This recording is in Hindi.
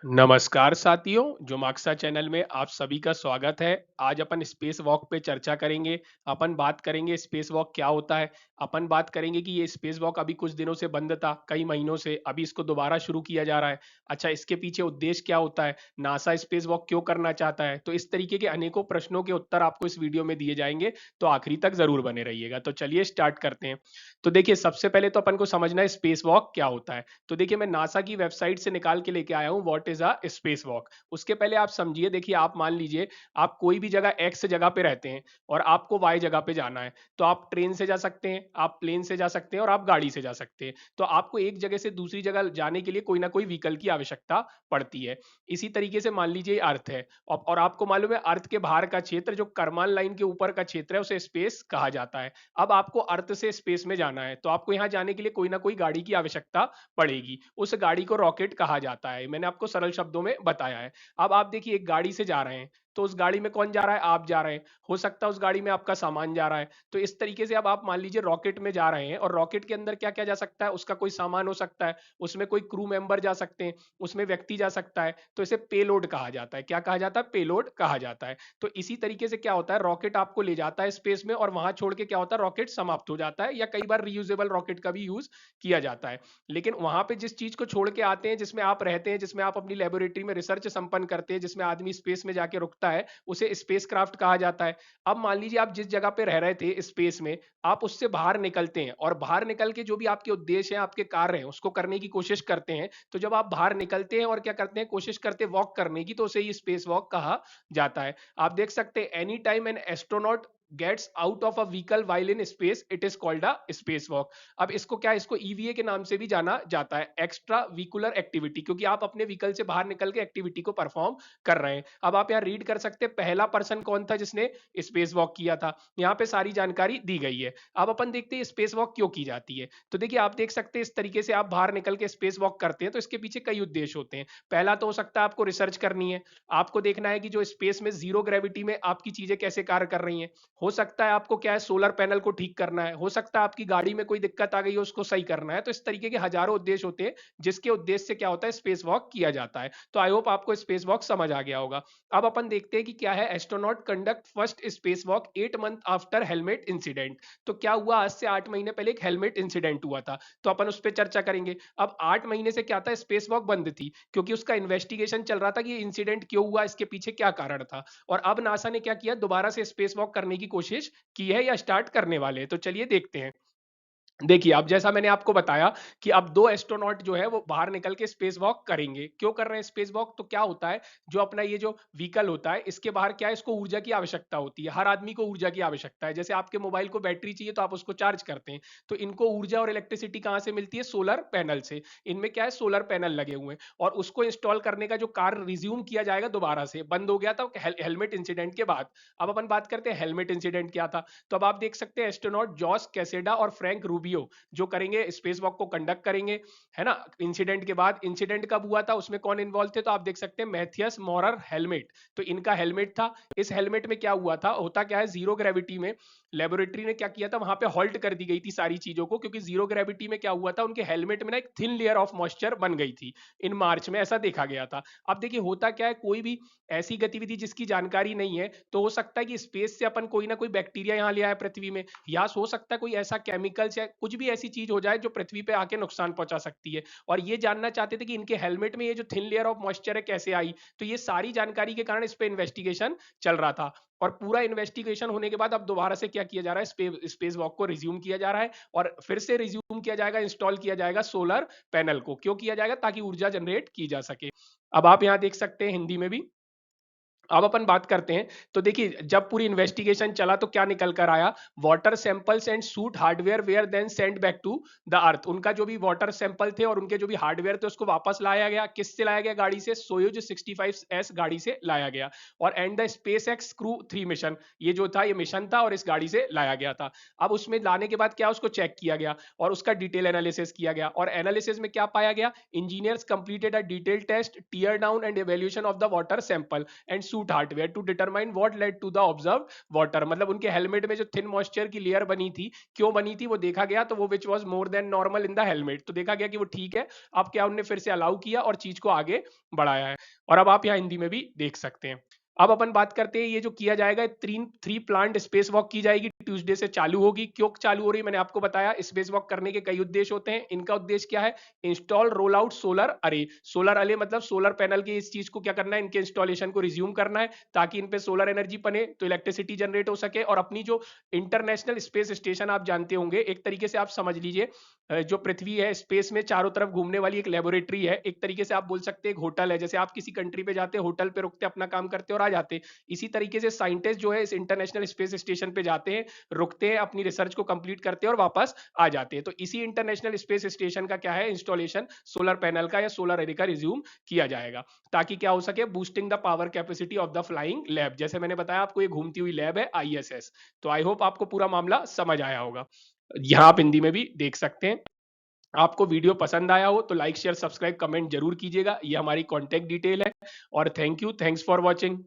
नमस्कार साथियों, जोमाक्सा चैनल में आप सभी का स्वागत है। आज अपन स्पेस वॉक पे चर्चा करेंगे। अपन बात करेंगे स्पेस वॉक क्या होता है। अपन बात करेंगे कि ये स्पेस वॉक अभी कुछ दिनों से बंद था, कई महीनों से, अभी इसको दोबारा शुरू किया जा रहा है। अच्छा, इसके पीछे उद्देश्य क्या होता है, नासा स्पेस वॉक क्यों करना चाहता है। तो इस तरीके के अनेकों प्रश्नों के उत्तर आपको इस वीडियो में दिए जाएंगे, तो आखिरी तक जरूर बने रहिएगा। तो चलिए स्टार्ट करते हैं। तो देखिए, सबसे पहले तो अपन को समझना है स्पेस वॉक क्या होता है। तो देखिए, मैं नासा की वेबसाइट से निकाल के लेके आया हूँ what is a space walk. उसके पहले आप समझिए। देखिए, आप मान लीजिए आप कोई भी जगह एक्स जगह पे रहते हैं और आपको वाई जगह पे जाना है। तो आप ट्रेन से जा सकते हैं, आप प्लेन से जा सकते हैं और आप गाड़ी से जा सकते हैं। तो आपको एक जगह से दूसरी जगह जाने के लिए कोई ना कोई व्हीकल की आवश्यकता पड़ती है। इसी तरीके से मान लीजिए अर्थ है, और आपको मालूम है अर्थ के बाहर का क्षेत्र, जो करमान लाइन के ऊपर का क्षेत्र है, उसे स्पेस कहा जाता है। अब आपको अर्थ से स्पेस में जाना है, तो आपको यहाँ जाने के लिए कोई ना कोई गाड़ी की आवश्यकता पड़ेगी। उस गाड़ी को रॉकेट कहा जाता है। मैंने आपको सरल शब्दों में बताया है। अब आप देखिए, एक गाड़ी से जा रहे हैं, तो उस गाड़ी में कौन जा रहा है, आप जा रहे हैं। हो सकता है उस गाड़ी में आपका सामान जा रहा है। तो इस तरीके से अब आप मान लीजिए रॉकेट में जा रहे हैं, और रॉकेट के अंदर क्या क्या जा सकता है, उसका कोई सामान हो सकता है, उसमें कोई क्रू मेंबर जा सकते हैं, उसमें व्यक्ति जा सकता है। तो इसे पेलोड कहा जाता है। क्या कहा जाता है, पेलोड कहा जाता है। तो इसी तरीके से क्या होता है, रॉकेट आपको ले जाता है स्पेस में, और वहां छोड़ के क्या होता है, रॉकेट समाप्त हो जाता है। या कई बार रीयूजेबल रॉकेट का भी यूज किया जाता है। लेकिन वहां पे जिस चीज को छोड़ के आते हैं, जिसमें आप रहते हैं, जिसमें आप अपनी लेबोरेटरी में रिसर्च संपन्न करते हैं, जिसमें आदमी स्पेस में जाके रुकता है, उसे स्पेस क्राफ्ट कहा जाता है। अब मान लीजिए आप जिस जगह पे रह रहे थे स्पेस में, आप उससे बाहर निकलते हैं, और बाहर निकल के जो भी आपके उद्देश्य हैं, आपके कार्य हैं, उसको करने की कोशिश करते हैं। तो जब आप बाहर निकलते हैं और क्या करते हैं, कोशिश करते हैं वॉक करने की, तो उसे ही स्पेस वॉक कहा जाता है। आप देख सकते हैं, any time an astronaut gets out of a vehicle while in space, it is called a space walk. अब इसको क्या, इसको ईवीए के नाम से भी जाना जाता है, एक्स्ट्रा व्हीकुलर एक्टिविटी, क्योंकि आप अपने व्हीकल से बाहर निकल के एक्टिविटी को परफॉर्म कर रहे हैं। अब आप यहाँ रीड कर सकते हैं, पहला पर्सन कौन था जिसने स्पेस वॉक किया था। यहाँ पे सारी जानकारी दी गई है। अब अपन देखते हैं स्पेस वॉक क्यों की जाती है। तो देखिए, आप देख सकते हैं इस तरीके से आप बाहर निकल के स्पेस वॉक करते हैं, तो इसके पीछे कई उद्देश्य होते हैं। पहला तो हो सकता है आपको रिसर्च करनी है। आपको देखना है कि जो स्पेस में जीरो ग्रेविटी में आपकी चीजें कैसे कार्य कर रही हैं। हो सकता है आपको क्या है, सोलर पैनल को ठीक करना है। हो सकता है आपकी गाड़ी में कोई दिक्कत आ गई है, उसको सही करना है। तो इस तरीके के हजारों उद्देश्य होते हैं, जिसके उद्देश्य से क्या होता है, स्पेस वॉक किया जाता है। तो आई होप आपको स्पेस वॉक समझ आ गया होगा। अब अपन देखते हैं कि क्या है, astronaut conduct first space walk 8 month after helmet incident. तो क्या हुआ, आज से 8 महीने पहले एक हेलमेट इंसिडेंट हुआ था। तो अपन उस पर चर्चा करेंगे। अब 8 महीने से क्या था, स्पेस वॉक बंद थी, क्योंकि उसका इन्वेस्टिगेशन चल रहा था कि ये इंसिडेंट क्यों हुआ, इसके पीछे क्या कारण था। और अब नासा ने क्या किया, दोबारा से स्पेस वॉक करने की कोशिश की है, या स्टार्ट करने वाले हैं। तो चलिए देखते हैं। देखिए, अब जैसा मैंने आपको बताया कि अब दो एस्ट्रोनॉट जो है वो बाहर निकल के स्पेस वॉक करेंगे। क्यों कर रहे हैं स्पेस वॉक, तो क्या होता है, जो अपना ये जो व्हीकल होता है, इसके बाहर क्या है, इसको ऊर्जा की आवश्यकता होती है। हर आदमी को ऊर्जा की आवश्यकता है। जैसे आपके मोबाइल को बैटरी चाहिए, तो आप उसको चार्ज करते हैं। तो इनको ऊर्जा और इलेक्ट्रिसिटी कहाँ से मिलती है, सोलर पैनल से। इनमें क्या है, सोलर पैनल लगे हुए हैं, और उसको इंस्टॉल करने का जो कार्य रिज्यूम किया जाएगा, दोबारा से बंद हो गया था हेलमेट इंसिडेंट के बाद। अब अपन बात करते हैं हेलमेट इंसिडेंट क्या था। तो अब आप देख सकते हैं, एस्ट्रोनॉट जॉस कैसेडा और फ्रैंक रूबियो जो करेंगे, स्पेस वॉक को कंडक्ट करेंगे, है ना। इंसिडेंट के बाद, इंसिडेंट कब हुआ था, उसमें कौन इन्वॉल्व थे, तो आप देख सकते हैं मैथियस मॉरर हेलमेट। तो इनका हेलमेट था। इस हेलमेट में क्या हुआ था, होता क्या है, जीरो ग्रेविटी में लेबोरेटरी ने क्या किया था, वहां पे हॉल्ट कर दी गई थी सारी चीजों को, क्योंकि जीरो ग्रेविटी में क्या हुआ था, उनके हेलमेट में ना एक थिन लेयर ऑफ मॉइस्चर बन गई थी। इन मार्च में ऐसा देखा गया था। अब देखिए, होता क्या है, कोई भी ऐसी गतिविधि जिसकी जानकारी नहीं है, तो हो सकता है कि स्पेस से अपन कोई ना कोई बैक्टीरिया यहाँ ले आए पृथ्वी में, या हो सकता है कोई ऐसा केमिकल्स या कुछ भी ऐसी चीज हो जाए जो पृथ्वी पे आके नुकसान पहुंचा सकती है। और ये जानना चाहते थे कि इनके हेलमेट में ये जो थिन लेयर ऑफ मॉइस्चर है कैसे आई। तो ये सारी जानकारी के कारण इस पे इन्वेस्टिगेशन चल रहा था। और पूरा इन्वेस्टिगेशन होने के बाद अब दोबारा से क्या किया जा रहा है, स्पेस वॉक को रिज्यूम किया जा रहा है। और फिर से रिज्यूम किया जाएगा, इंस्टॉल किया जाएगा सोलर पैनल को। क्यों किया जाएगा, ताकि ऊर्जा जनरेट की जा सके। अब आप यहाँ देख सकते हैं हिंदी में भी। अब अपन बात करते हैं। तो देखिए, जब पूरी इन्वेस्टिगेशन चला, तो क्या निकल कर आया, water samples and suit hardware were then send back to the earth. उनका जो भी वाटर सैंपल थे और उनके जो भी हार्डवेयर थे, उसको वापस लाया गया। किससे लाया गया, गाड़ी से, सोयूज 65S गाड़ी से लाया गया। और and the space x crew 3 mission, ये जो था, ये मिशन था, और इस गाड़ी से लाया गया था। अब उसमें लाने के बाद क्या, उसको चेक किया गया, और उसका डिटेल एनालिसिस किया गया। और एनालिसिस में क्या पाया गया, engineers completed a detail test, tear down and evaluation of the water sample and suit hardware to determine what led to the observe water, मतलब उनके हेलमेट में जो थिन मॉइस्चर की लेयर बनी थी, क्यों बनी थी वो देखा गया, तो वो which was more than normal in the helmet, तो देखा गया कि वो ठीक है। अब क्या उनने फिर से अलाउ किया और चीज को आगे बढ़ाया है। और अब आप यहाँ हिंदी में भी देख सकते हैं। अब अपन बात करते हैं ये जो किया जाएगा, थ्री प्लांट स्पेस वॉक की जाएगी, ट्यूसडे से चालू होगी। क्यों चालू हो रही है मैंने आपको बताया, स्पेस वॉक करने के कई उद्देश्य होते हैं। इनका उद्देश्य क्या है, इंस्टॉल रोल आउट सोलर अरे, सोलर अरे मतलब सोलर पैनल की इस चीज को क्या करना है, इनके इंस्टॉलेशन को रिज्यूम करना है, ताकि इन पे सोलर एनर्जी बने तो इलेक्ट्रिसिटी जनरेट हो सके। और अपनी जो इंटरनेशनल स्पेस स्टेशन आप जानते होंगे, एक तरीके से आप समझ लीजिए जो पृथ्वी है स्पेस में चारों तरफ घूमने वाली एक लेबोरेटरी है, एक तरीके से आप बोल सकते हैं एक होटल है। जैसे आप किसी कंट्री पे जाते हैं, होटल पे रुकते, अपना काम करते और आ जाते, इसी तरीके से साइंटिस्ट जो है इस इंटरनेशनल स्पेस स्टेशन पे जाते हैं, रुकते हैं, अपनी रिसर्च को कंप्लीट करते हैं और वापस आ जाते हैं। तो इसी इंटरनेशनल स्पेस स्टेशन का क्या है, इंस्टॉलेशन सोलर पैनल का या सोलर एरे का रिज्यूम किया जाएगा, ताकि क्या हो सके, boosting the power capacity of the flying lab. जैसे मैंने बताया आपको, ये घूमती हुई लैब है आईएसएस। तो आई होप आपको पूरा मामला समझ आया होगा। यहाँ आप हिंदी में भी देख सकते हैं। आपको वीडियो पसंद आया हो तो लाइक शेयर सब्सक्राइब कमेंट जरूर कीजिएगा, ये हमारी कॉन्टैक्ट डिटेल है। और thank you, thanks for watching.